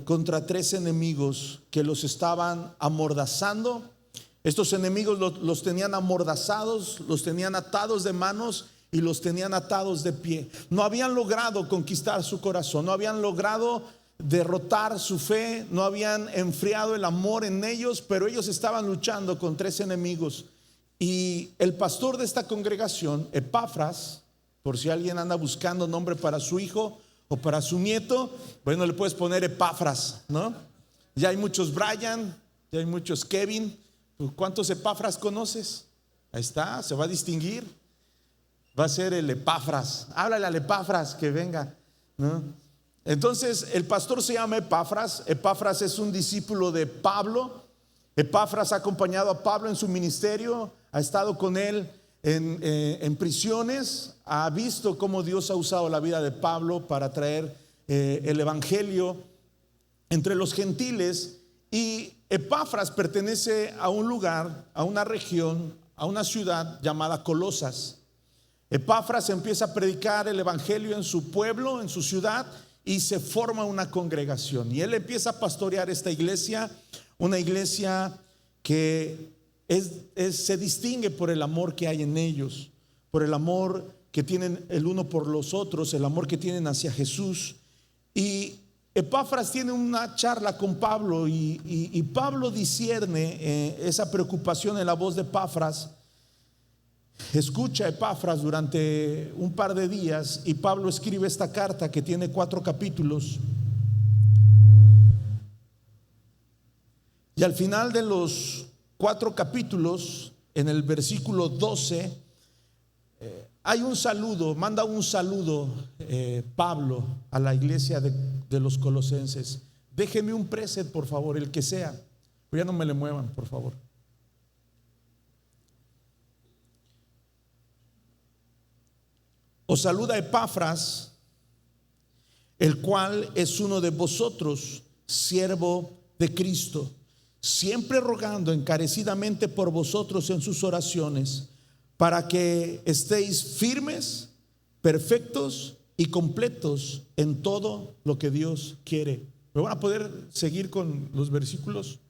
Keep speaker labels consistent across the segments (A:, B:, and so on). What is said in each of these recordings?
A: contra tres enemigos que los estaban amordazando. Estos enemigos los tenían amordazados, los tenían atados de manos y los tenían atados de pie. No habían logrado conquistar su corazón, no habían logrado derrotar su fe, no habían enfriado el amor en ellos, pero ellos estaban luchando con tres enemigos. Y el pastor de esta congregación, Epafras, por si alguien anda buscando nombre para su hijo o para su nieto, bueno, le puedes poner Epafras, ¿no? Ya hay muchos Brian, ya hay muchos Kevin. ¿Cuántos Epafras conoces? Ahí está, se va a distinguir. Va a ser el Epafras. Háblale al Epafras que venga, ¿no? Entonces el pastor se llama Epafras. Epafras es un discípulo de Pablo. Epafras ha acompañado a Pablo en su ministerio, ha estado con él en prisiones, ha visto cómo Dios ha usado la vida de Pablo para traer el evangelio entre los gentiles. Y Epafras pertenece a un lugar, a una región, a una ciudad llamada Colosas. Epafras empieza a predicar el evangelio en su pueblo, en su ciudad, y se forma una congregación. Y él empieza a pastorear esta iglesia, una iglesia que se distingue por el amor que hay en ellos, por el amor que tienen el uno por los otros, el amor que tienen hacia Jesús. Y Epafras tiene una charla con Pablo y Pablo discierne esa preocupación en la voz de Epafras. Escucha a Epafras durante un par de días y Pablo escribe esta carta que tiene 4 capítulos. Y al final de los 4 capítulos, en el versículo 12, hay un saludo, manda un saludo Pablo a la iglesia de los colosenses. Déjeme un preset, por favor, el que sea. Pero ya no me le muevan, por favor. Os saluda Epafras, el cual es uno de vosotros, siervo de Cristo, siempre rogando encarecidamente por vosotros en sus oraciones, para que estéis firmes, perfectos y completos en todo lo que Dios quiere. ¿Me van a poder seguir con los versículos?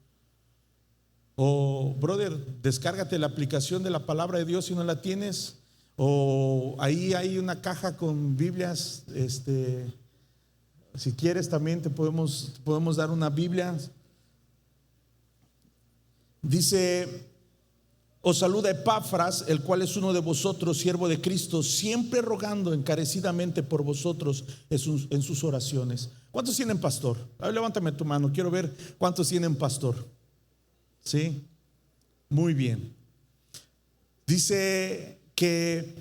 A: O brother, descárgate la aplicación de la palabra de Dios si no la tienes. O ahí hay una caja con Biblias. Si quieres también te podemos dar una Biblia. Dice: os saluda Epafras, el cual es uno de vosotros, siervo de Cristo, siempre rogando encarecidamente por vosotros en sus oraciones. ¿Cuántos tienen pastor? A ver, levántame tu mano, quiero ver cuántos tienen pastor. ¿Sí? Muy bien. Dice que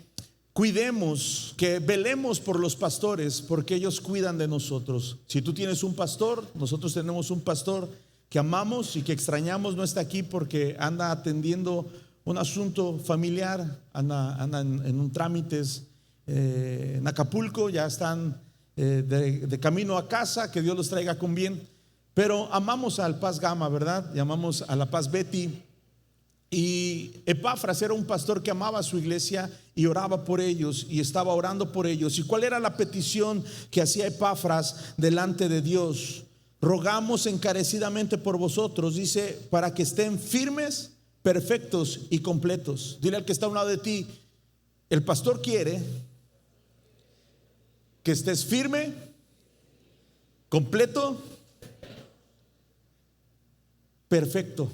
A: cuidemos, que velemos por los pastores, porque ellos cuidan de nosotros. Si tú tienes un pastor, nosotros tenemos un pastor que amamos y que extrañamos, no está aquí porque anda atendiendo un asunto familiar, anda en un trámites en Acapulco, ya están de camino a casa, que Dios los traiga con bien. Pero amamos al Paz Gama, ¿verdad? Y amamos a la Paz Betty. Y Epafras era un pastor que amaba a su iglesia y oraba por ellos y estaba orando por ellos. ¿Y cuál era la petición que hacía Epafras delante de Dios? Rogamos encarecidamente por vosotros, dice, para que estén firmes, perfectos y completos. Dile al que está a un lado de ti: el pastor quiere que estés firme, completo, perfecto.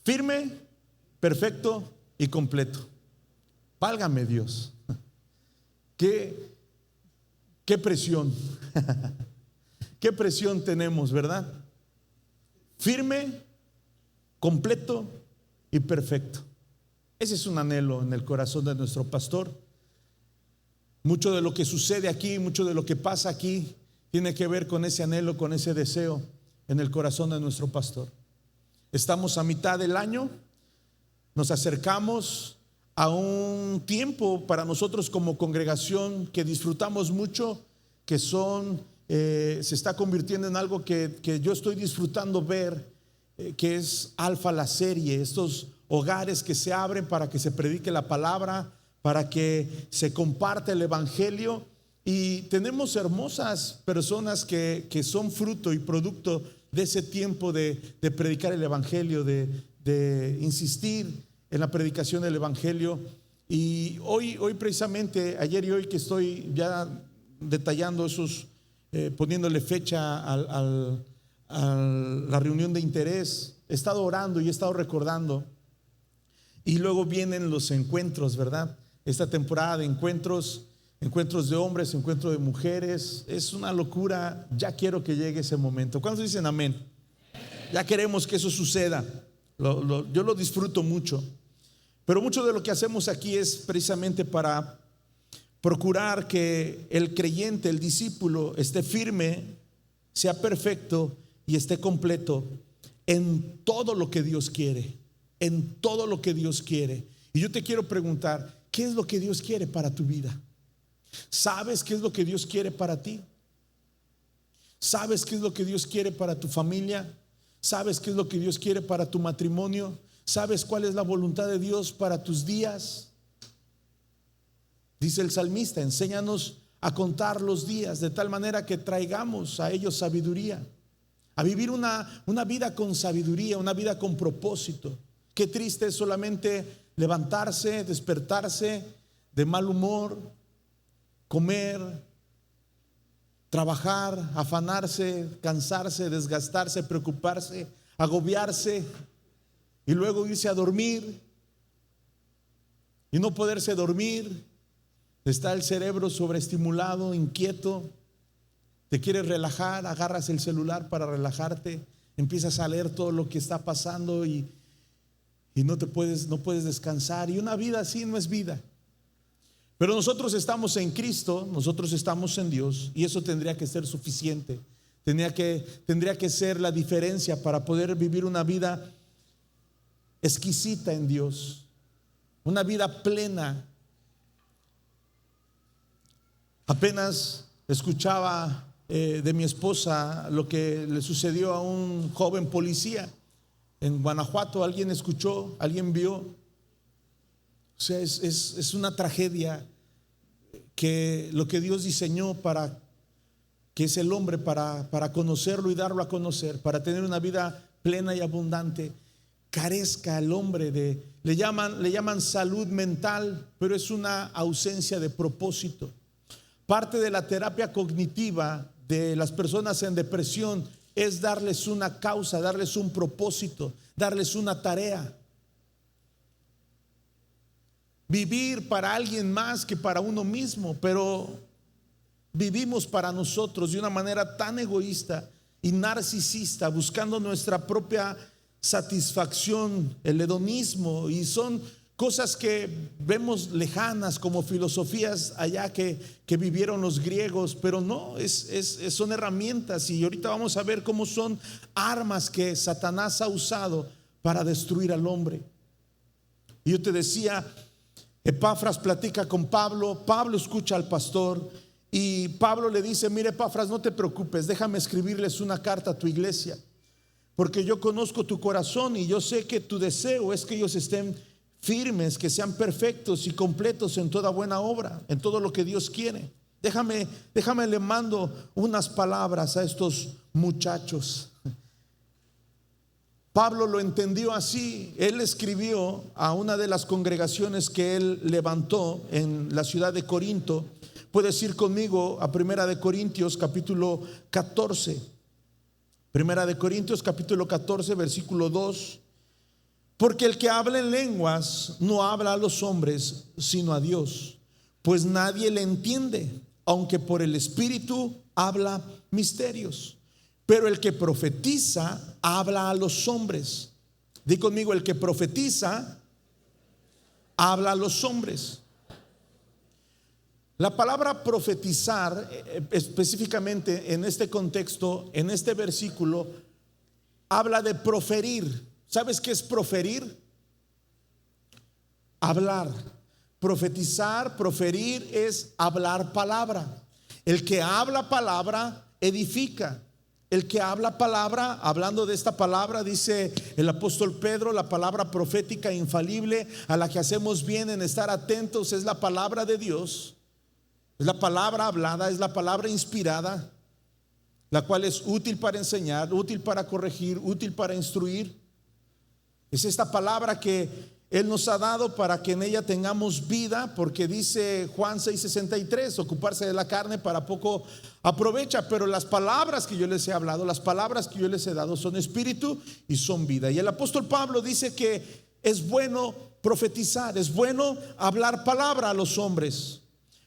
A: Firme, perfecto y completo. Válgame Dios. Qué presión. Qué presión tenemos, ¿verdad? Firme, completo y perfecto. Ese es un anhelo en el corazón de nuestro pastor. Mucho de lo que sucede aquí, mucho de lo que pasa aquí tiene que ver con ese anhelo, con ese deseo en el corazón de nuestro pastor. Estamos a mitad del año, nos acercamos a un tiempo para nosotros como congregación que disfrutamos mucho, que se está convirtiendo en algo que yo estoy disfrutando ver, que es Alfa la serie, estos hogares que se abren para que se predique la palabra, para que se comparte el evangelio. Y tenemos hermosas personas que son fruto y producto de ese tiempo de predicar el Evangelio, de insistir en la predicación del Evangelio. Y hoy precisamente, ayer y hoy que estoy ya detallando esos, poniéndole fecha a la reunión de interés, he estado orando y he estado recordando. Y luego vienen los encuentros, ¿verdad? Esta temporada de encuentros de hombres, encuentros de mujeres, es una locura. Ya quiero que llegue ese momento. ¿Cuántos dicen amén? Ya queremos que eso suceda. Yo lo disfruto mucho. Pero mucho de lo que hacemos aquí es precisamente para procurar que el creyente, el discípulo, esté firme, sea perfecto y esté completo en todo lo que Dios quiere. En todo lo que Dios quiere. Y yo te quiero preguntar, ¿qué es lo que Dios quiere para tu vida? ¿Sabes qué es lo que Dios quiere para ti? ¿Sabes qué es lo que Dios quiere para tu familia? ¿Sabes qué es lo que Dios quiere para tu matrimonio? ¿Sabes cuál es la voluntad de Dios para tus días? Dice el salmista, enséñanos a contar los días de tal manera que traigamos a ellos sabiduría, a vivir una vida con sabiduría, una vida con propósito. Qué triste es solamente levantarse, despertarse de mal humor, comer, trabajar, afanarse, cansarse, desgastarse, preocuparse, agobiarse y luego irse a dormir y no poderse dormir. Está el cerebro sobreestimulado, inquieto, te quieres relajar, agarras el celular para relajarte, empiezas a leer todo lo que está pasando y no puedes descansar. Y una vida así no es vida. Pero nosotros estamos en Cristo, nosotros estamos en Dios, y eso tendría que ser suficiente. Tendría que ser la diferencia para poder vivir una vida exquisita en Dios, una vida plena. Apenas escuchaba de mi esposa lo que le sucedió a un joven policía en Guanajuato. Alguien escuchó, alguien vio. O sea, es una tragedia que lo que Dios diseñó para que es el hombre, para conocerlo y darlo a conocer, para tener una vida plena y abundante, carezca el hombre le llaman salud mental, pero es una ausencia de propósito. Parte de la terapia cognitiva de las personas en depresión es darles una causa, darles un propósito, darles una tarea. Vivir para alguien más que para uno mismo, pero vivimos para nosotros de una manera tan egoísta y narcisista, buscando nuestra propia satisfacción, el hedonismo, y son cosas que vemos lejanas como filosofías allá que vivieron los griegos, pero no, son herramientas, y ahorita vamos a ver cómo son armas que Satanás ha usado para destruir al hombre. Y yo te decía, Epafras platica con Pablo, Pablo escucha al pastor y Pablo le dice, mire Epafras, no te preocupes, déjame escribirles una carta a tu iglesia, porque yo conozco tu corazón y yo sé que tu deseo es que ellos estén firmes, que sean perfectos y completos en toda buena obra, en todo lo que Dios quiere. Déjame le mando unas palabras a estos muchachos. Pablo lo entendió así. Él escribió a una de las congregaciones que él levantó en la ciudad de Corinto. Puedes ir conmigo a Primera de Corintios capítulo 14. Primera de Corintios capítulo 14 versículo 2. Porque el que habla en lenguas no habla a los hombres, sino a Dios, pues nadie le entiende, aunque por el Espíritu habla misterios. Pero el que profetiza habla a los hombres. Di conmigo, el que profetiza habla a los hombres. La palabra profetizar, específicamente en este contexto, en este versículo, habla de proferir. ¿Sabes qué es proferir? Hablar. Profetizar, proferir es hablar palabra. El que habla palabra edifica. El que habla palabra, hablando de esta palabra, dice el apóstol Pedro, la palabra profética infalible a la que hacemos bien en estar atentos es la palabra de Dios. Es la palabra hablada, es la palabra inspirada, la cual es útil para enseñar, útil para corregir, útil para instruir. Es esta palabra que Él nos ha dado para que en ella tengamos vida, porque dice Juan 6:63, ocuparse de la carne para poco aprovecha, pero las palabras que yo les he hablado, las palabras que yo les he dado son espíritu y son vida. Y el apóstol Pablo dice que es bueno profetizar, es bueno hablar palabra a los hombres,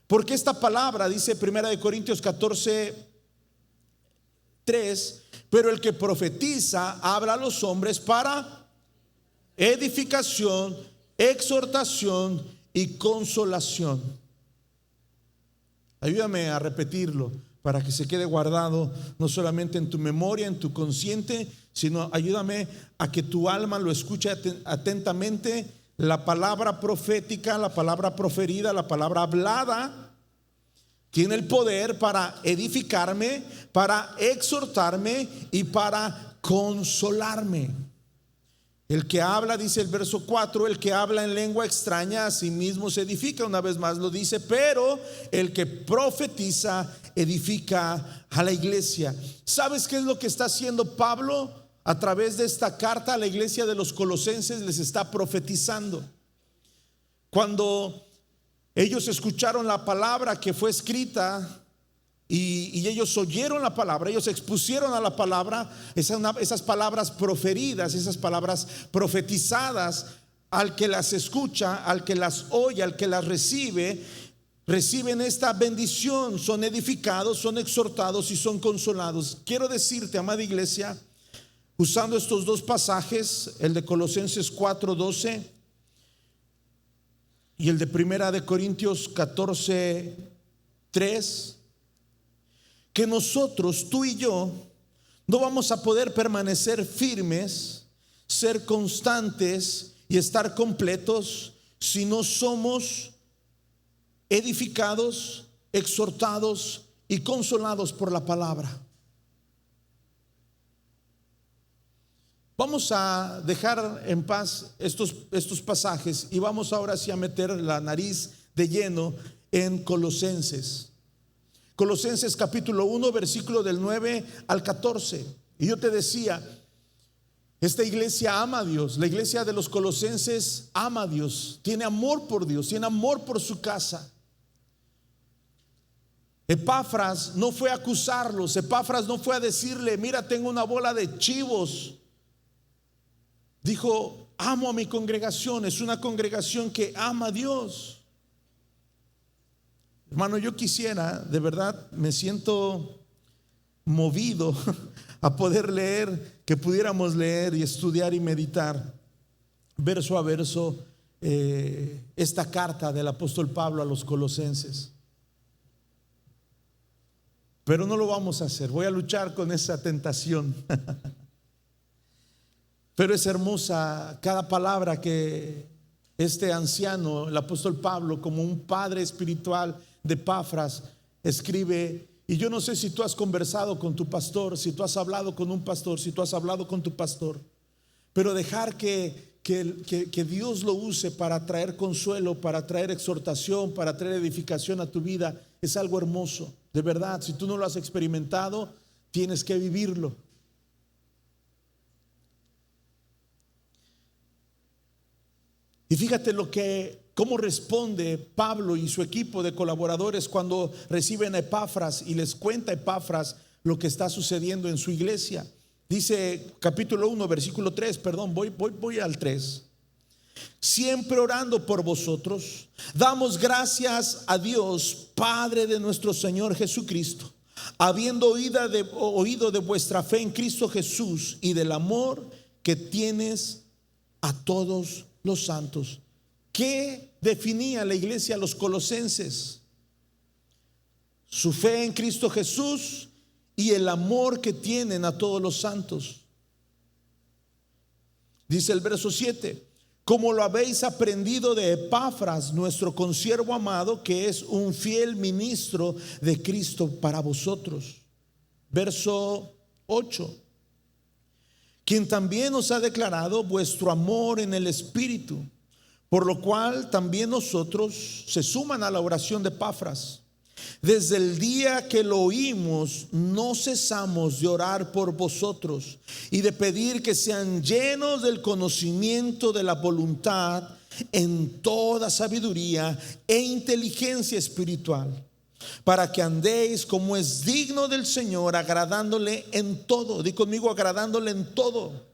A: porque esta palabra, dice 1 Corintios 14:3, pero el que profetiza habla a los hombres para edificación, exhortación y consolación. Ayúdame a repetirlo para que se quede guardado no solamente en tu memoria, en tu consciente, sino ayúdame a que tu alma lo escuche atentamente. La palabra profética, la palabra proferida, la palabra hablada tiene el poder para edificarme, para exhortarme y para consolarme. El que habla, dice el verso 4, el que habla en lengua extraña a sí mismo se edifica. Una vez más lo dice, pero el que profetiza edifica a la iglesia. ¿Sabes qué es lo que está haciendo Pablo a través de esta carta a la iglesia de los Colosenses? Les está profetizando. Cuando ellos escucharon la palabra que fue escrita y ellos oyeron la palabra, ellos expusieron a la palabra, esas palabras proferidas, esas palabras profetizadas, al que las escucha, al que las oye, al que las recibe, reciben esta bendición, son edificados, son exhortados y son consolados. Quiero decirte, amada iglesia, usando estos dos pasajes, el de Colosenses 4:12 y el de 1 Corintios 14:3, que nosotros, tú y yo, no vamos a poder permanecer firmes, ser constantes y estar completos si no somos edificados, exhortados y consolados por la palabra. Vamos a dejar en paz estos pasajes y vamos ahora sí a meter la nariz de lleno en Colosenses. Colosenses capítulo 1, versículo del 9 al 14. Y yo te decía, esta iglesia ama a Dios. La iglesia de los Colosenses ama a Dios, tiene amor por Dios, tiene amor por su casa. Epafras no fue a acusarlos, Epafras no fue a decirle, mira, tengo una bola de chivos. Dijo, amo a mi congregación, es una congregación que ama a Dios. Hermano, yo quisiera, de verdad, me siento movido a poder leer, que pudiéramos leer y estudiar y meditar verso a verso esta carta del apóstol Pablo a los Colosenses. Pero no lo vamos a hacer, voy a luchar con esa tentación. Pero es hermosa cada palabra que este anciano, el apóstol Pablo, como un padre espiritual de Epafras, escribe. Y yo no sé si tú has conversado con tu pastor, si tú has hablado con un pastor, si tú has hablado con tu pastor, pero dejar que Dios lo use para traer consuelo, para traer exhortación, para traer edificación a tu vida, es algo hermoso. De verdad, si tú no lo has experimentado, tienes que vivirlo. Y fíjate cómo responde Pablo y su equipo de colaboradores cuando reciben a Epafras y les cuenta a Epafras lo que está sucediendo en su iglesia. Dice capítulo 1, versículo 3, perdón, voy al 3. Siempre orando por vosotros, damos gracias a Dios, Padre de nuestro Señor Jesucristo, habiendo oído de vuestra fe en Cristo Jesús y del amor que tienes a todos los santos. ¿Qué definía la iglesia a los colosenses? Su fe en Cristo Jesús y el amor que tienen a todos los santos. Dice el verso 7: como lo habéis aprendido de Epafras, nuestro consiervo amado, que es un fiel ministro de Cristo para vosotros. Verso 8: quien también os ha declarado vuestro amor en el Espíritu, por lo cual también nosotros se suman a la oración de Epafras, Desde el día que lo oímos, no cesamos de orar por vosotros y de pedir que sean llenos del conocimiento de la voluntad en toda sabiduría e inteligencia espiritual, para que andéis como es digno del Señor, agradándole en todo. Di conmigo, agradándole en todo,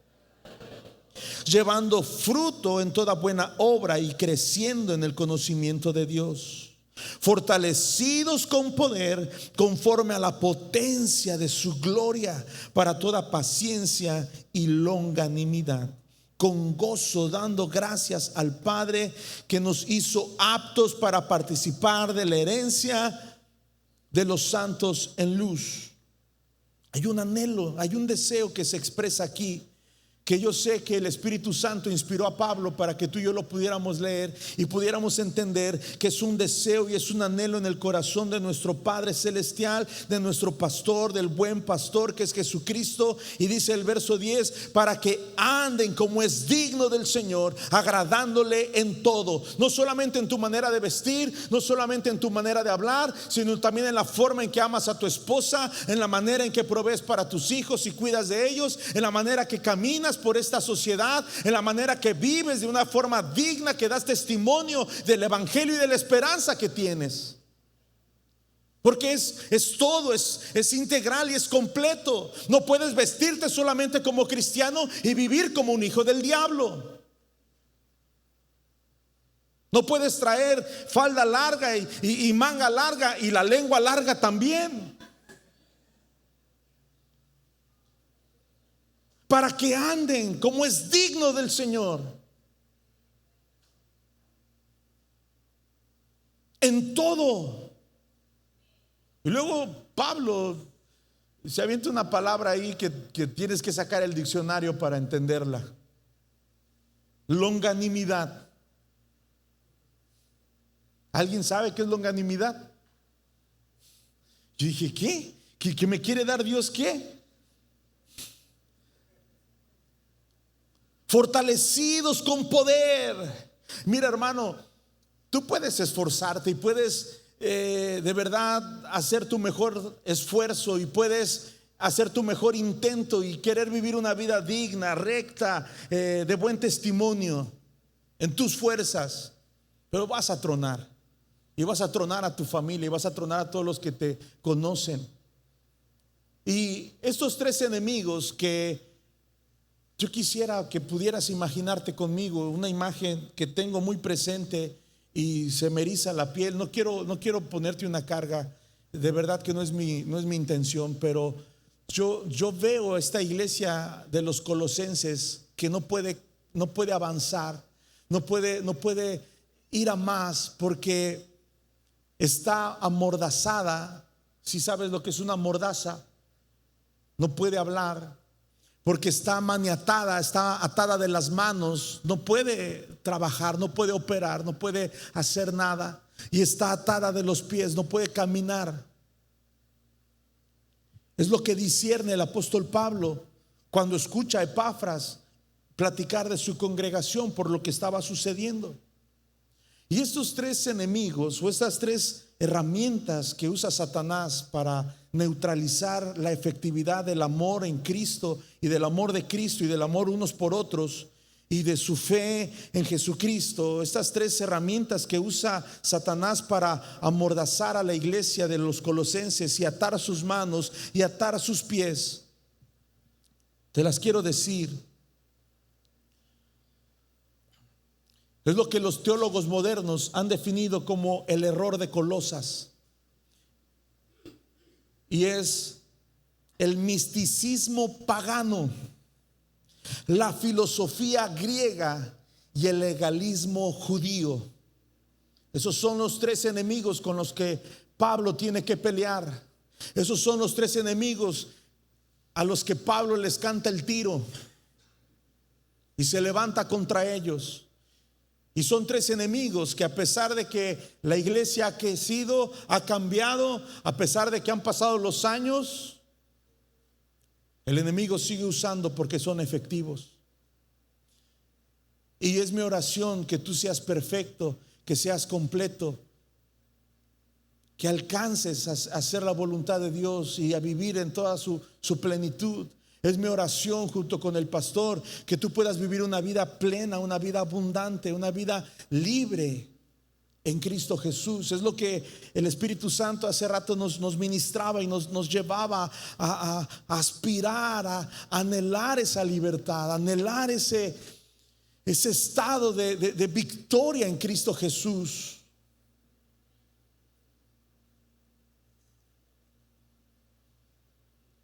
A: llevando fruto en toda buena obra y creciendo en el conocimiento de Dios, fortalecidos con poder conforme a la potencia de su gloria, para toda paciencia y longanimidad, con gozo dando gracias al Padre que nos hizo aptos para participar de la herencia de los santos en luz. Hay un anhelo, hay un deseo que se expresa aquí, que yo sé que el Espíritu Santo inspiró a Pablo para que tú y yo lo pudiéramos leer y pudiéramos entender que es un deseo y es un anhelo en el corazón de nuestro Padre Celestial, de nuestro pastor, del buen pastor que es Jesucristo. Y dice el verso 10: para que anden como es digno del Señor, agradándole en todo, no solamente en tu manera de vestir, no solamente en tu manera de hablar, sino también en la forma en que amas a tu esposa, en la manera en que provees para tus hijos y cuidas de ellos, en la manera que caminas por esta sociedad, en la manera que vives de una forma digna, que das testimonio del evangelio y de la esperanza que tienes. Porque es todo, es integral y es completo. No puedes vestirte solamente como cristiano y vivir como un hijo del diablo. No puedes traer falda larga y manga larga y la lengua larga también. Para que anden como es digno del Señor en todo. Y luego Pablo se avienta una palabra ahí que tienes que sacar el diccionario para entenderla: longanimidad. ¿Alguien sabe qué es longanimidad? Yo dije, ¿qué? ¿Qué me quiere dar Dios? ¿Qué? Fortalecidos con poder. Mira, hermano, tú puedes esforzarte y puedes de verdad hacer tu mejor esfuerzo y puedes hacer tu mejor intento y querer vivir una vida digna, recta, de buen testimonio en tus fuerzas, pero vas a tronar. Y vas a tronar a tu familia y vas a tronar a todos los que te conocen. Y estos tres enemigos que yo quisiera que pudieras imaginarte conmigo, una imagen que tengo muy presente y se me eriza la piel. No quiero ponerte una carga, de verdad que no es mi intención, pero yo veo esta iglesia de los colosenses que no puede avanzar, no puede ir a más, porque está amordazada. Si sabes lo que es una mordaza, no puede hablar. Porque está maniatada, está atada de las manos, no puede trabajar, no puede operar, no puede hacer nada. Y está atada de los pies, no puede caminar. Es lo que discierne el apóstol Pablo cuando escucha a Epafras platicar de su congregación por lo que estaba sucediendo. Y estos tres enemigos, o estas tres herramientas que usa Satanás para neutralizar la efectividad del amor en Cristo y del amor de Cristo y del amor unos por otros y de su fe en Jesucristo, estas tres herramientas que usa Satanás para amordazar a la iglesia de los colosenses y atar sus manos y atar sus pies, te las quiero decir. Es lo que los teólogos modernos han definido como el error de Colosas, y es el misticismo pagano, la filosofía griega y el legalismo judío. Esos son los tres enemigos con los que Pablo tiene que pelear. Esos son los tres enemigos a los que Pablo les canta el tiro y se levanta contra ellos. Y son tres enemigos que, a pesar de que la iglesia ha crecido, ha cambiado, a pesar de que han pasado los años, el enemigo sigue usando porque son efectivos. Y es mi oración que tú seas perfecto, que seas completo, que alcances a hacer la voluntad de Dios y a vivir en toda su plenitud. Es mi oración junto con el pastor que tú puedas vivir una vida plena, una vida abundante, una vida libre en Cristo Jesús. Es lo que el Espíritu Santo hace rato nos ministraba y nos llevaba a aspirar, a anhelar esa libertad, a anhelar ese estado de victoria en Cristo Jesús.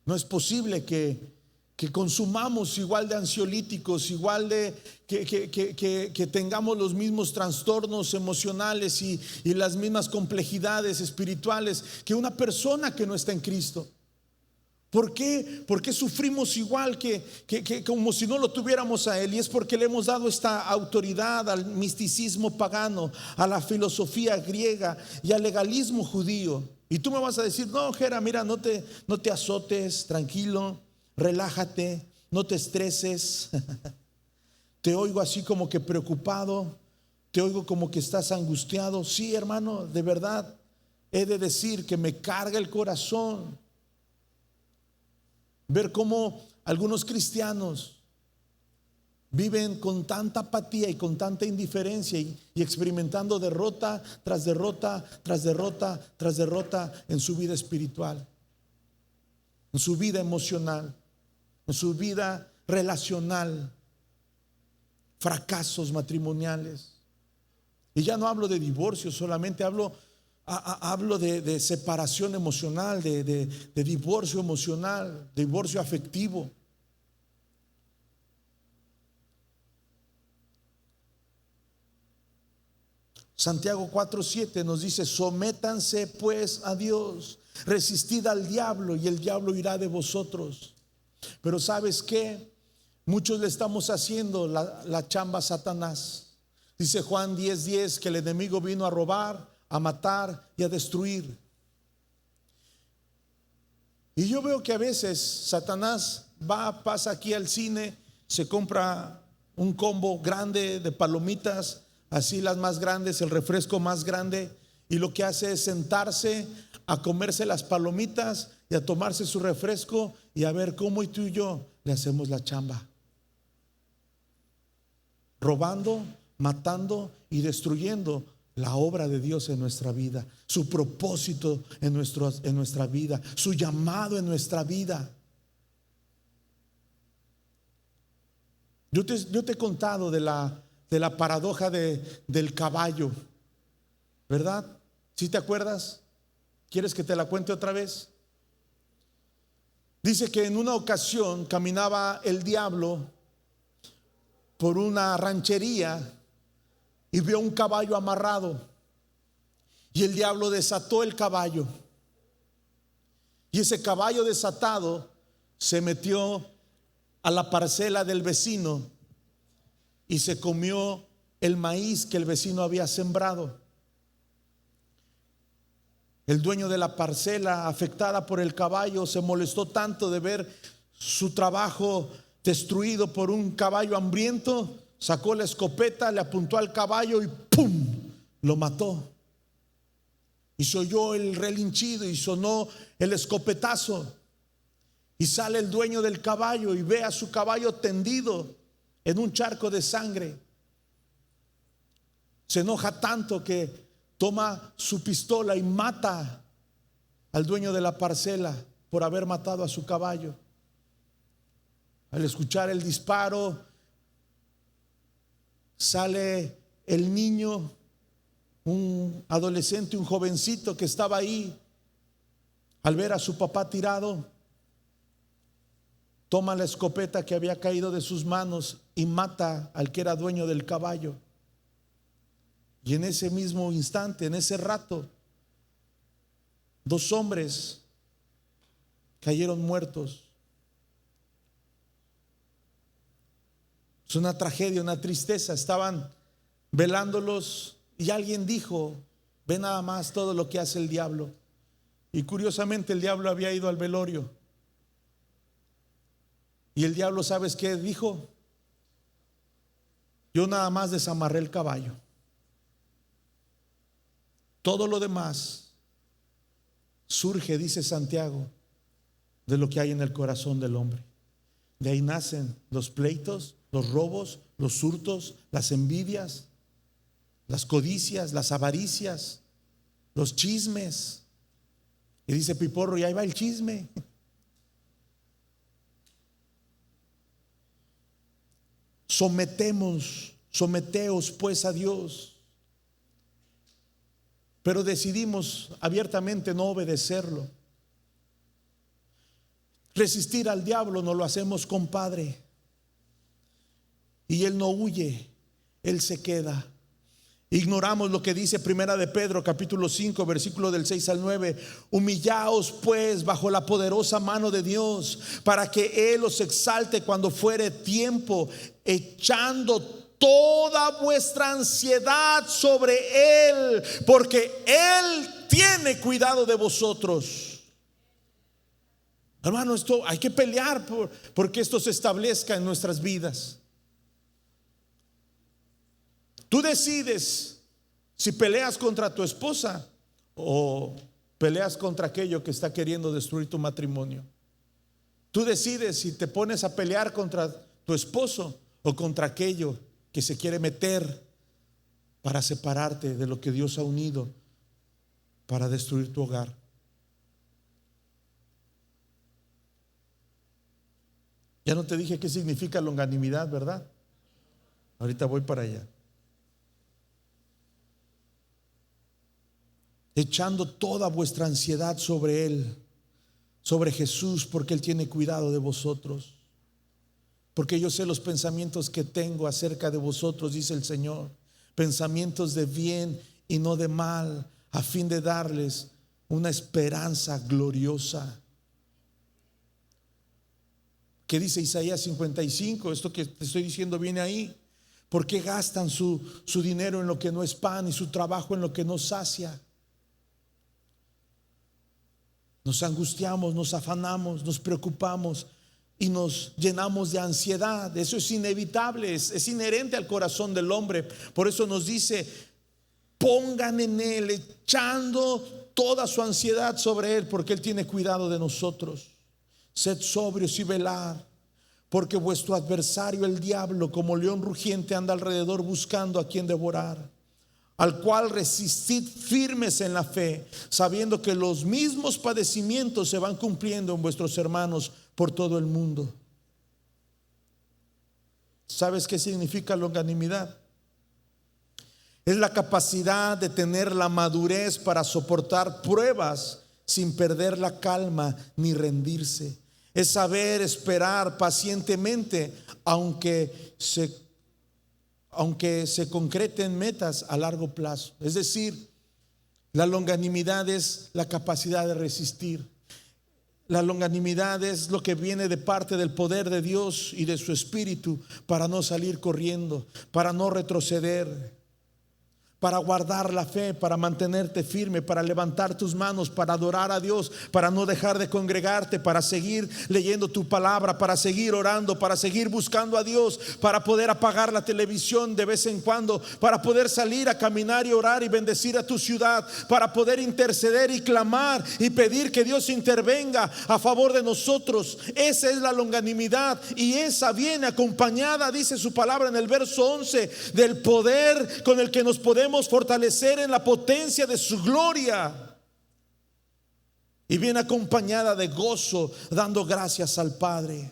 A: No es posible que consumamos igual de ansiolíticos, igual de que tengamos los mismos trastornos emocionales y las mismas complejidades espirituales que una persona que no está en Cristo. ¿Por qué? Porque sufrimos igual que como si no lo tuviéramos a Él. Y es porque le hemos dado esta autoridad al misticismo pagano, a la filosofía griega y al legalismo judío. Y tú me vas a decir: no, Jera, mira, no te azotes, tranquilo, relájate, no te estreses. Te oigo así como que preocupado, te oigo como que estás angustiado. Sí, hermano, de verdad he de decir que me carga el corazón ver cómo algunos cristianos viven con tanta apatía y con tanta indiferencia y experimentando derrota tras derrota, tras derrota, tras derrota en su vida espiritual, en su vida emocional, en su vida relacional, fracasos matrimoniales. Y ya no hablo de divorcio, solamente hablo de separación emocional, de divorcio emocional, divorcio afectivo. Santiago 4:7 nos dice: sométanse pues a Dios, resistid al diablo y el diablo irá de vosotros. Pero ¿sabes qué? Muchos le estamos haciendo la chamba a Satanás. Dice Juan 10:10 que el enemigo vino a robar, a matar y a destruir. Y yo veo que a veces Satanás pasa aquí al cine, se compra un combo grande de palomitas, así las más grandes, el refresco más grande, y lo que hace es sentarse a comerse las palomitas y a tomarse su refresco y a ver cómo tú y yo le hacemos la chamba, robando, matando y destruyendo la obra de Dios en nuestra vida, su propósito en nuestra vida, su llamado en nuestra vida. Yo te he contado de la paradoja del caballo, ¿verdad? ¿Sí te acuerdas? ¿Quieres que te la cuente otra vez? Dice que en una ocasión caminaba el diablo por una ranchería y vio un caballo amarrado, y el diablo desató el caballo, y ese caballo desatado se metió a la parcela del vecino y se comió el maíz que el vecino había sembrado. El dueño de la parcela, afectada por el caballo, se molestó tanto de ver su trabajo destruido por un caballo hambriento. Sacó la escopeta, le apuntó al caballo y ¡pum!, lo mató. Y se oyó el relinchido y sonó el escopetazo. Y sale el dueño del caballo y ve a su caballo tendido en un charco de sangre. Se enoja tanto que toma su pistola y mata al dueño de la parcela por haber matado a su caballo. Al escuchar el disparo, sale el niño, un adolescente, un jovencito que estaba ahí. Al ver a su papá tirado, toma la escopeta que había caído de sus manos y mata al que era dueño del caballo. Y en ese mismo instante, en ese rato, 2 hombres cayeron muertos. Es una tragedia, una tristeza. Estaban velándolos y alguien dijo: ve nada más todo lo que hace el diablo. Y curiosamente el diablo había ido al velorio. Y el diablo, ¿sabes qué dijo? Yo nada más desamarré el caballo. Todo lo demás surge, dice Santiago, de lo que hay en el corazón del hombre. De ahí nacen los pleitos, los robos, los hurtos, las envidias, las codicias, las avaricias, los chismes. Y dice Piporro, y ahí va el chisme. Someteos pues a Dios. Pero decidimos abiertamente no obedecerlo. Resistir al diablo no lo hacemos, compadre. Y él no huye, él se queda. Ignoramos lo que dice Primera de Pedro capítulo 5 versículo del 6 al 9. Humillaos pues bajo la poderosa mano de Dios, para que Él os exalte cuando fuere tiempo, echando toda vuestra ansiedad sobre Él, porque Él tiene cuidado de vosotros. Hermano, esto hay que pelear porque esto se establezca en nuestras vidas. Tú decides si peleas contra tu esposa o peleas contra aquello que está queriendo destruir tu matrimonio. Tú decides si te pones a pelear contra tu esposo o contra aquello que se quiere meter para separarte de lo que Dios ha unido para destruir tu hogar. Ya no te dije qué significa longanimidad, ¿verdad? Ahorita voy para allá. Echando toda vuestra ansiedad sobre Él, sobre Jesús, porque Él tiene cuidado de vosotros. Porque yo sé los pensamientos que tengo acerca de vosotros, dice el Señor, pensamientos de bien y no de mal, a fin de darles una esperanza gloriosa. ¿Qué dice Isaías 55? Esto que te estoy diciendo viene ahí. ¿Por qué gastan su dinero en lo que no es pan y su trabajo en lo que no sacia? Nos angustiamos, nos afanamos, nos preocupamos y nos llenamos de ansiedad. Eso es inevitable, es inherente al corazón del hombre. Por eso nos dice, pongan en Él, echando toda su ansiedad sobre Él, porque Él tiene cuidado de nosotros. Sed sobrios y velad, porque vuestro adversario el diablo, como león rugiente, anda alrededor buscando a quien devorar. Al cual resistid firmes en la fe, sabiendo que los mismos padecimientos se van cumpliendo en vuestros hermanos por todo el mundo. ¿Sabes qué significa longanimidad? Es la capacidad de tener la madurez para soportar pruebas sin perder la calma ni rendirse. Es saber esperar pacientemente aunque se concreten metas a largo plazo. Es decir, la longanimidad es la capacidad de resistir. La longanimidad es lo que viene de parte del poder de Dios y de su Espíritu para no salir corriendo, para no retroceder, para guardar la fe, para mantenerte firme, para levantar tus manos, para adorar a Dios, para no dejar de congregarte, para seguir leyendo tu palabra, para seguir orando, para seguir buscando a Dios, para poder apagar la televisión de vez en cuando, para poder salir a caminar y orar y bendecir a tu ciudad, para poder interceder y clamar y pedir que Dios intervenga a favor de nosotros. Esa es la longanimidad, y esa viene acompañada, dice su palabra en el verso 11, del poder con el que nos podemos fortalecer en la potencia de su gloria, y viene acompañada de gozo, dando gracias al Padre.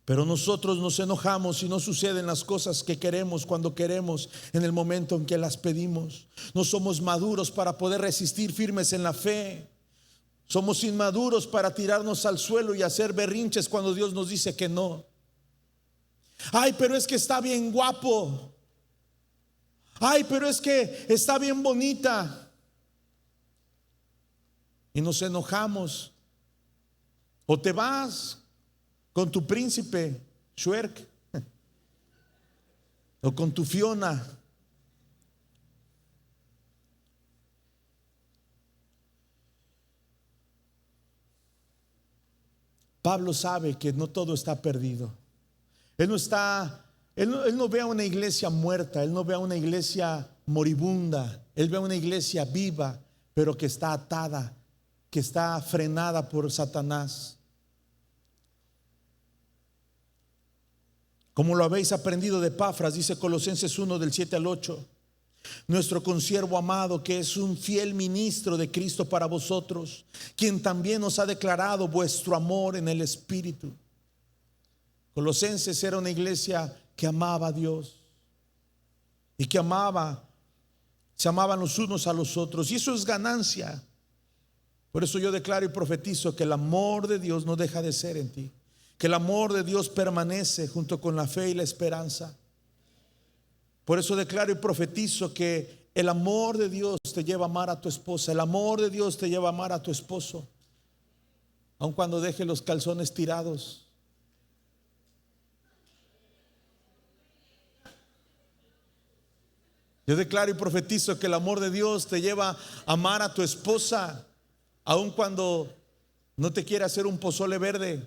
A: Pero nosotros nos enojamos y no suceden las cosas que queremos cuando queremos, en el momento en que las pedimos. No somos maduros para poder resistir firmes en la fe. Somos inmaduros para tirarnos al suelo y hacer berrinches cuando Dios nos dice que no. Ay, pero es que está bien guapo. Ay, pero es que está bien bonita. Y nos enojamos. O te vas con tu príncipe Shrek, o con tu Fiona. Pablo sabe que no todo está perdido. Él no ve a una iglesia muerta, él no ve a una iglesia moribunda. Él ve una iglesia viva, pero que está atada, que está frenada por Satanás. Como lo habéis aprendido de Epafras, dice Colosenses 1 del 7 al 8, nuestro consiervo amado, que es un fiel ministro de Cristo para vosotros, quien también os ha declarado vuestro amor en el Espíritu. Colosenses era una iglesia que amaba a Dios y que se amaban los unos a los otros, y eso es ganancia. Por eso yo declaro y profetizo que el amor de Dios no deja de ser en ti, que el amor de Dios permanece junto con la fe y la esperanza. Por eso declaro y profetizo que el amor de Dios te lleva a amar a tu esposa, el amor de Dios te lleva a amar a tu esposo, aun cuando deje los calzones tirados. Yo declaro y profetizo que el amor de Dios te lleva a amar a tu esposa, aun cuando no te quiera hacer un pozole verde.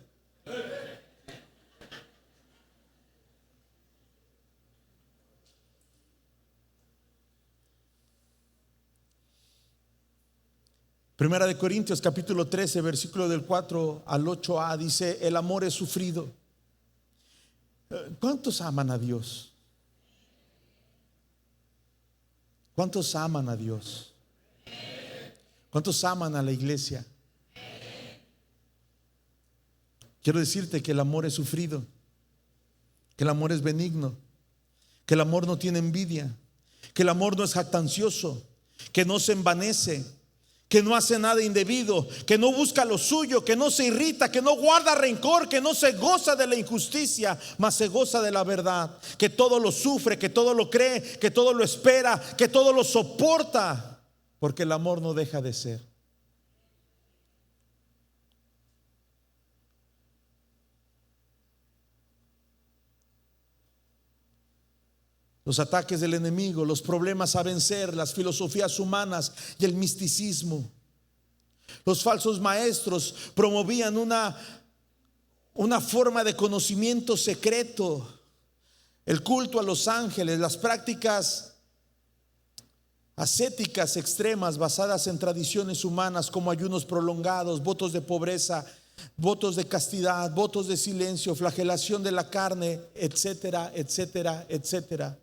A: Primera de Corintios capítulo 13 versículo del 4 al 8a dice: el amor es sufrido. ¿Cuántos aman a Dios? ¿Cuántos aman a Dios? ¿Cuántos aman a la iglesia? Quiero decirte que el amor es sufrido, que el amor es benigno, que el amor no tiene envidia, que el amor no es jactancioso, que no se envanece, que no hace nada indebido, que no busca lo suyo, que no se irrita, que no guarda rencor, que no se goza de la injusticia, mas se goza de la verdad, que todo lo sufre, que todo lo cree, que todo lo espera, que todo lo soporta, porque el amor no deja de ser. Los ataques del enemigo, los problemas a vencer, las filosofías humanas y el misticismo. Los falsos maestros promovían una forma de conocimiento secreto, el culto a los ángeles, las prácticas ascéticas extremas basadas en tradiciones humanas como ayunos prolongados, votos de pobreza, votos de castidad, votos de silencio, flagelación de la carne, etcétera, etcétera, etcétera.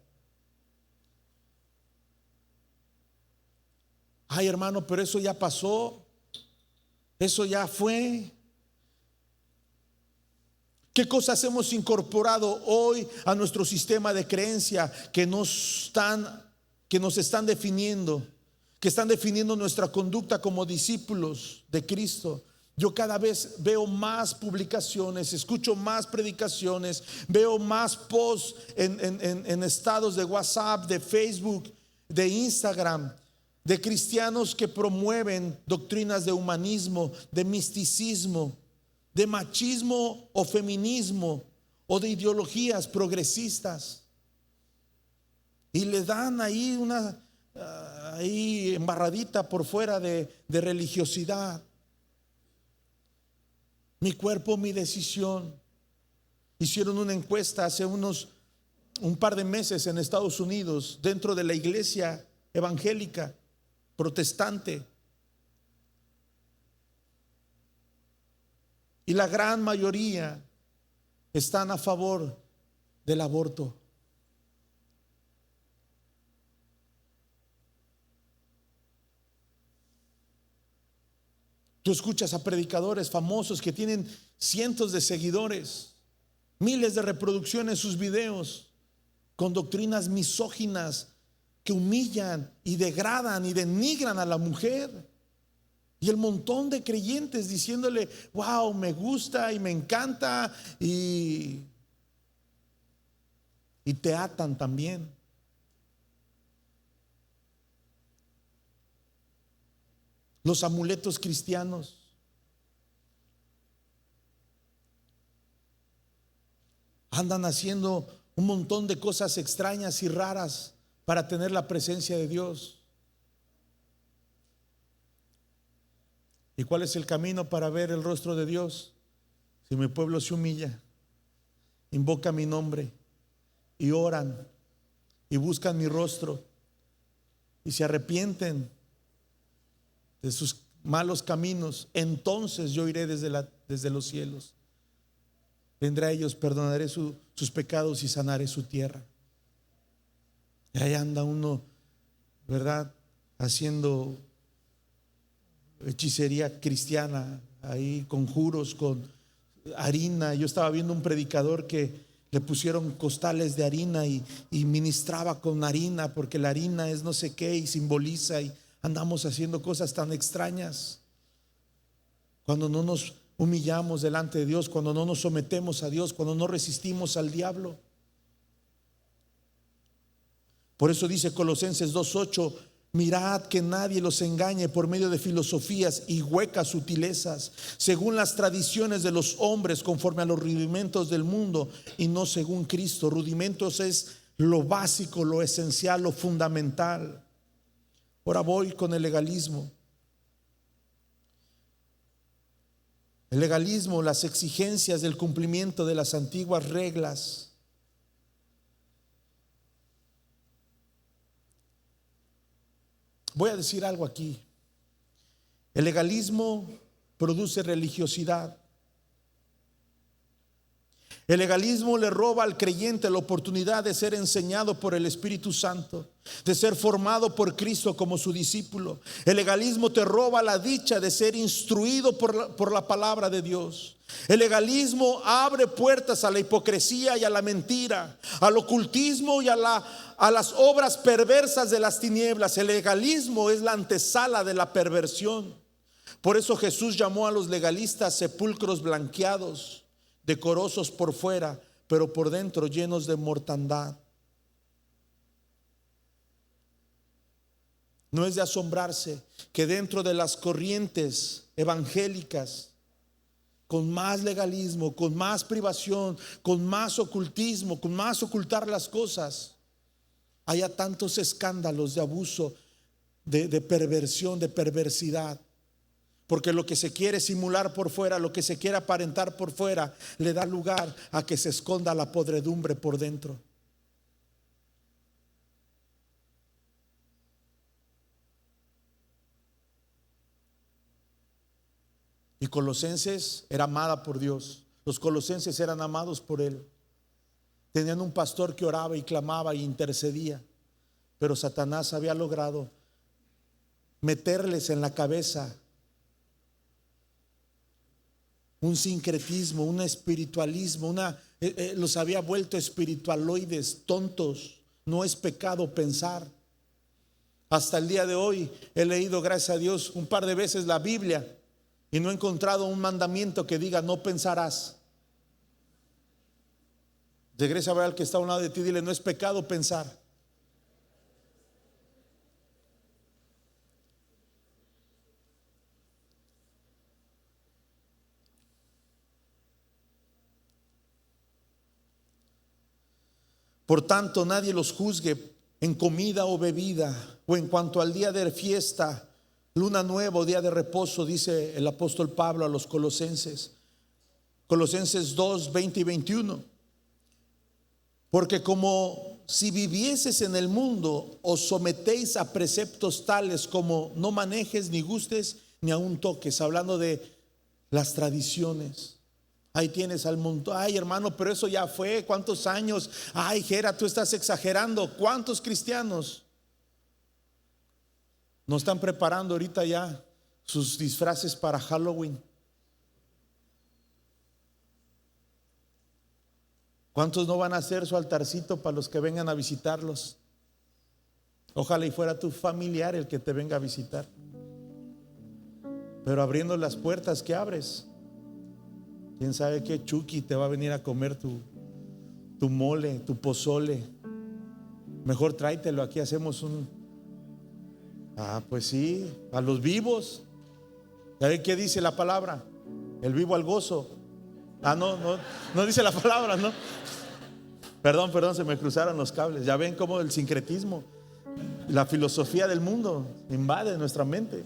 A: Ay, hermano, pero eso ya pasó, eso ya fue. ¿Qué cosas hemos incorporado hoy a nuestro sistema de creencia que nos están definiendo, que están definiendo nuestra conducta como discípulos de Cristo? Yo cada vez veo más publicaciones, escucho más predicaciones, veo más posts en estados de WhatsApp, de Facebook, de Instagram, de cristianos que promueven doctrinas de humanismo, de misticismo, de machismo o feminismo o de ideologías progresistas, y le dan ahí una embarradita por fuera de religiosidad. Mi cuerpo, mi decisión. Hicieron una encuesta hace un par de meses en Estados Unidos dentro de la iglesia evangélica protestante, y la gran mayoría están a favor del aborto. Tú escuchas a predicadores famosos que tienen cientos de seguidores, miles de reproducciones en sus videos, con doctrinas misóginas que humillan y degradan y denigran a la mujer, y el montón de creyentes diciéndole: wow, me gusta y me encanta, y te atan también. Los amuletos cristianos. Andan haciendo un montón de cosas extrañas y raras para tener la presencia de Dios. ¿Y cuál es el camino para ver el rostro de Dios? Si mi pueblo se humilla, invoca mi nombre y oran y buscan mi rostro y se arrepienten de sus malos caminos, entonces yo iré desde los cielos, vendré a ellos, perdonaré sus pecados y sanaré su tierra. Y ahí anda uno, ¿verdad?, haciendo hechicería cristiana, ahí conjuros con harina. Yo estaba viendo un predicador que le pusieron costales de harina y ministraba con harina, porque la harina es no sé qué y simboliza, y andamos haciendo cosas tan extrañas cuando no nos humillamos delante de Dios, cuando no nos sometemos a Dios, cuando no resistimos al diablo. Por eso dice Colosenses 2:8: mirad que nadie los engañe por medio de filosofías y huecas sutilezas, según las tradiciones de los hombres, conforme a los rudimentos del mundo, y no según Cristo. Rudimentos es lo básico, lo esencial, lo fundamental. Ahora voy con el legalismo. El legalismo, las exigencias del cumplimiento de las antiguas reglas. Voy a decir algo aquí. El legalismo produce religiosidad. El legalismo le roba al creyente la oportunidad de ser enseñado por el Espíritu Santo, de ser formado por Cristo como su discípulo. El legalismo te roba la dicha de ser instruido por la palabra de Dios. El legalismo abre puertas a la hipocresía y a la mentira, al ocultismo y a las obras perversas de las tinieblas. El legalismo es la antesala de la perversión. Por eso Jesús llamó a los legalistas sepulcros blanqueados, decorosos por fuera, pero por dentro llenos de mortandad. No es de asombrarse que dentro de las corrientes evangélicas, con más legalismo, con más privación, con más ocultismo, con más ocultar las cosas, haya tantos escándalos de abuso, de perversión, de perversidad. Porque lo que se quiere simular por fuera, lo que se quiere aparentar por fuera, le da lugar a que se esconda la podredumbre por dentro. Y Colosenses era amada por Dios. Los colosenses eran amados por Él. Tenían un pastor que oraba y clamaba e intercedía. Pero Satanás había logrado meterles en la cabeza un sincretismo, un espiritualismo, los había vuelto espiritualoides, tontos. No es pecado pensar. Hasta el día de hoy he leído, gracias a Dios, un par de veces la Biblia y no he encontrado un mandamiento que diga no pensarás. Regresa a ver al que está a un lado de ti y dile: no es pecado pensar. Por tanto, nadie los juzgue en comida o bebida, o en cuanto al día de fiesta, luna nueva o día de reposo, dice el apóstol Pablo a los colosenses. Colosenses 2, 20 y 21. Porque como si vivieses en el mundo, os sometéis a preceptos tales como no manejes, ni gustes, ni aun toques. Hablando de las tradiciones. Ahí tienes al mundo: ay, hermano, pero eso ya fue, ¿cuántos años? Ay, Jera, tú estás exagerando. ¿Cuántos cristianos no están preparando ahorita ya sus disfraces para Halloween? ¿Cuántos no van a hacer su altarcito para los que vengan a visitarlos? Ojalá y fuera tu familiar el que te venga a visitar. Pero abriendo las puertas que abres, quién sabe qué Chucky te va a venir a comer tu mole, tu pozole. Mejor tráetelo, aquí hacemos pues sí, a los vivos. ¿Sabe qué dice la palabra? El vivo al gozo. No dice la palabra, ¿no? Perdón, se me cruzaron los cables. Ya ven cómo el sincretismo, la filosofía del mundo invade nuestra mente.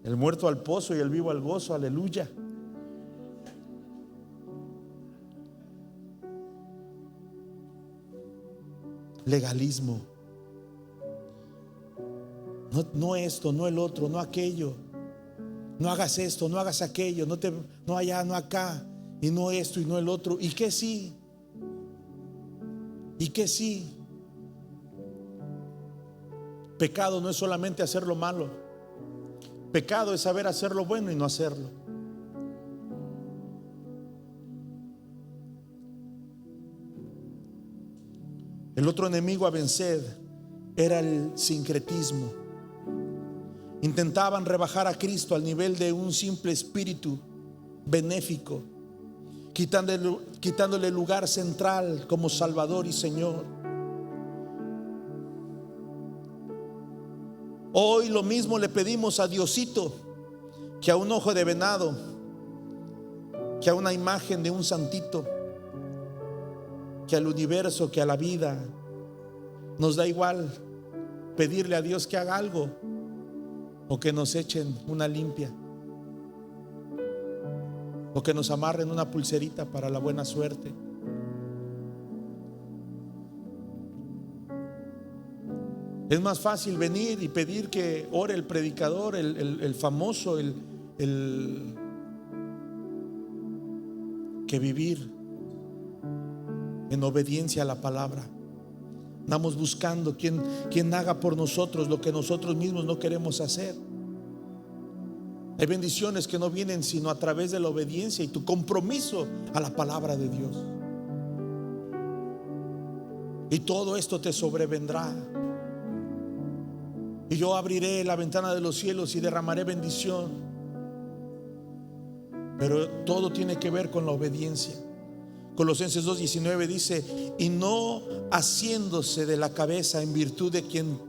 A: El muerto al pozo y el vivo al gozo, aleluya. Legalismo. No esto, no el otro, no aquello. No hagas esto, no hagas aquello, no allá, no acá, y no esto y no el otro. ¿Y qué sí? ¿Y qué sí? Pecado no es solamente hacer lo malo. Pecado es saber hacer lo bueno y no hacerlo. El otro enemigo a vencer era el sincretismo. Intentaban rebajar a Cristo al nivel de un simple espíritu benéfico, quitándole el lugar central como Salvador y Señor. Hoy lo mismo le pedimos a Diosito, que a un ojo de venado, que a una imagen de un santito, que al universo, que a la vida. Nos da igual pedirle a Dios que haga algo o que nos echen una limpia o que nos amarren una pulserita para la buena suerte. Es más fácil venir y pedir que ore el predicador, el famoso, que vivir en obediencia a la palabra. Andamos buscando quien haga por nosotros lo que nosotros mismos no queremos hacer. Hay bendiciones que no vienen sino a través de la obediencia y tu compromiso a la palabra de Dios. Y todo esto te sobrevendrá. Y yo abriré la ventana de los cielos y derramaré bendición. Pero todo tiene que ver con la obediencia. Colosenses 2:19 dice: y no haciéndose de la cabeza, en virtud de quien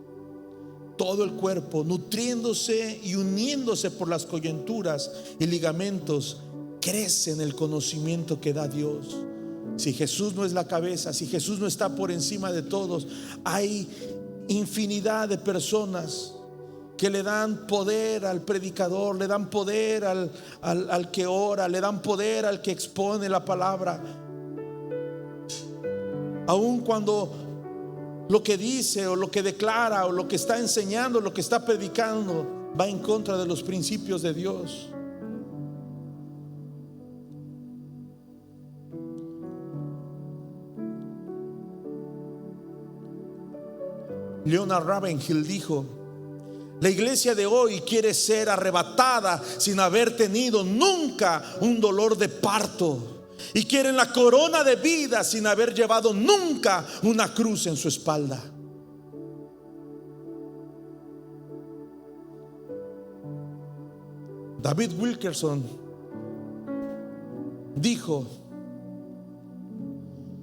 A: todo el cuerpo, nutriéndose y uniéndose por las coyunturas y ligamentos, crece en el conocimiento que da Dios. Si Jesús no es la cabeza, si Jesús no está por encima de todos, hay infinidad de personas que le dan poder al predicador, le dan poder al que ora, le dan poder al que expone la palabra, aun cuando lo que dice o lo que declara o lo que está enseñando, lo que está predicando va en contra de los principios de Dios. Leonard Ravenhill dijo: la iglesia de hoy quiere ser arrebatada sin haber tenido nunca un dolor de parto, y quieren la corona de vida sin haber llevado nunca una cruz en su espalda. David Wilkerson dijo: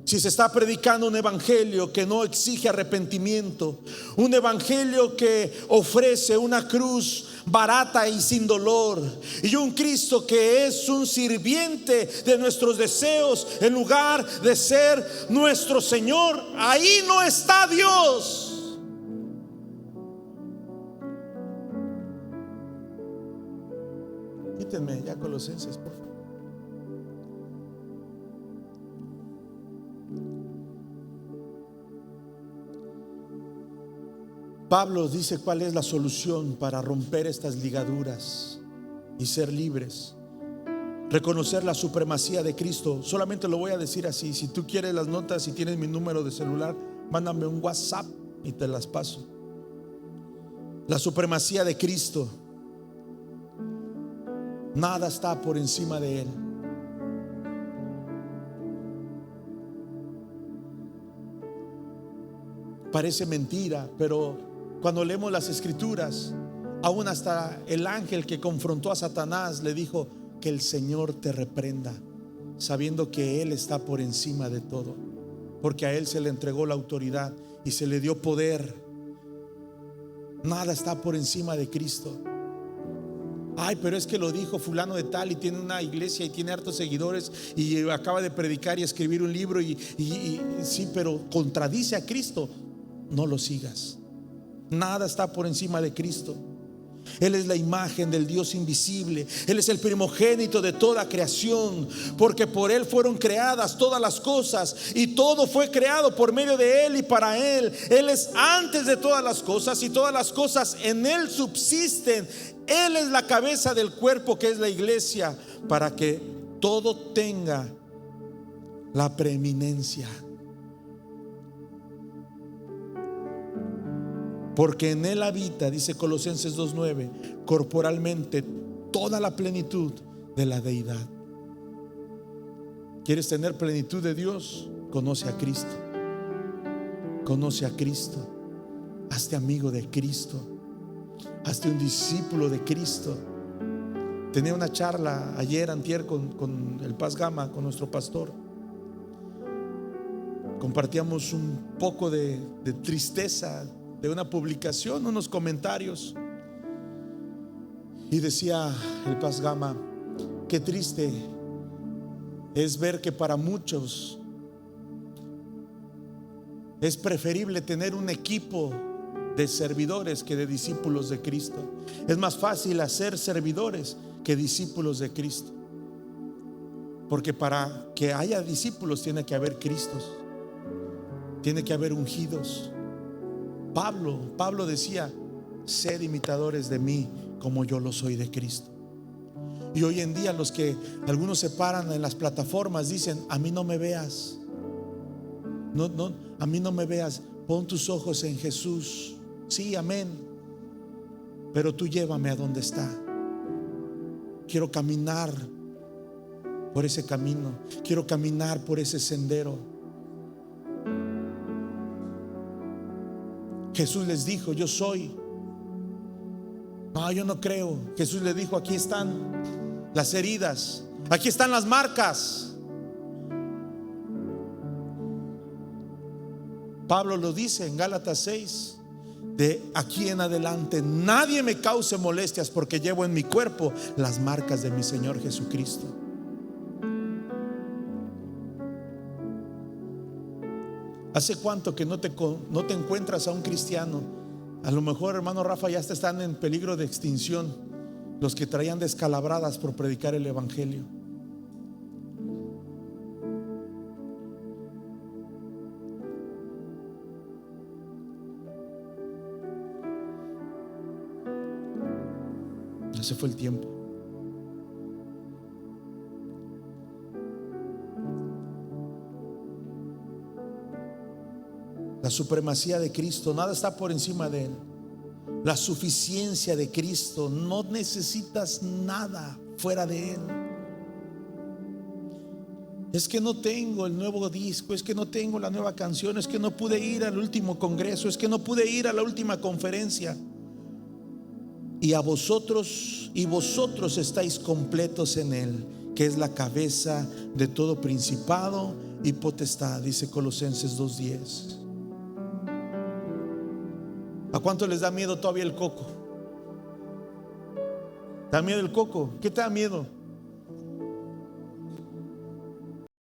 A: si se está predicando un evangelio que no exige arrepentimiento, un evangelio que ofrece una cruz barata y sin dolor, y un Cristo que es un sirviente de nuestros deseos en lugar de ser nuestro Señor, ahí no está Dios. Quítenme ya Colosenses, por favor. Pablo dice cuál es la solución para romper estas ligaduras y ser libres. Reconocer la supremacía de Cristo. Solamente lo voy a decir así. Si tú quieres las notas, si tienes mi número de celular, mándame un WhatsApp y te las paso. La supremacía de Cristo. Nada está por encima de Él. Parece mentira, pero cuando leemos las escrituras, aún hasta el ángel que confrontó a Satanás le dijo: que el Señor te reprenda, sabiendo que Él está por encima de todo, porque a Él se le entregó la autoridad y se le dio poder. Nada está por encima de Cristo. Ay, pero es que lo dijo fulano de tal y tiene una iglesia y tiene hartos seguidores y acaba de predicar y escribir un libro y sí, pero contradice a Cristo. No lo sigas. Nada está por encima de Cristo. Él es la imagen del Dios invisible. Él es el primogénito de toda creación, porque por Él fueron creadas todas las cosas, y todo fue creado por medio de Él y para Él. Él es antes de todas las cosas, y todas las cosas en Él subsisten. Él es la cabeza del cuerpo, que es la iglesia, para que todo tenga la preeminencia. Porque en Él habita, dice Colosenses 2:9, corporalmente toda la plenitud de la deidad. ¿Quieres tener plenitud de Dios? Conoce a Cristo. Conoce a Cristo. Hazte amigo de Cristo. Hazte un discípulo de Cristo. Tenía una charla ayer, antier, con el Paz Gama, con nuestro pastor. Compartíamos un poco de tristeza de una publicación, unos comentarios, y decía el Paz Gama: qué triste es ver que para muchos es preferible tener un equipo de servidores que de discípulos de Cristo. Es más fácil hacer servidores que discípulos de Cristo, porque para que haya discípulos tiene que haber Cristos, tiene que haber ungidos. Pablo decía: sed imitadores de mí como yo lo soy de Cristo. Y hoy en día los que algunos se paran en las plataformas dicen: a mí no me veas, no, a mí no me veas, pon tus ojos en Jesús. Sí, amén, pero tú llévame a donde está. Quiero caminar por ese camino, quiero caminar por ese sendero. Jesús les dijo: yo soy. No, yo no creo. Jesús les dijo: aquí están las heridas, aquí están las marcas. Pablo lo dice en Gálatas 6: de aquí en adelante nadie me cause molestias, porque llevo en mi cuerpo las marcas de mi Señor Jesucristo. ¿Hace cuánto que no te encuentras a un cristiano? A lo mejor, hermano Rafa, ya están en peligro de extinción los que traían descalabradas por predicar el evangelio. Ese fue el tiempo. La supremacía de Cristo, nada está por encima de Él. La suficiencia de Cristo, no necesitas nada fuera de Él. Es que no tengo el nuevo disco, es que no tengo la nueva canción, es que no pude ir al último congreso, es que no pude ir a la última conferencia. Y vosotros estáis completos en Él, que es la cabeza de todo principado y potestad, dice Colosenses 2:10. ¿A cuánto les da miedo todavía el coco? ¿Te da miedo el coco? ¿Qué te da miedo?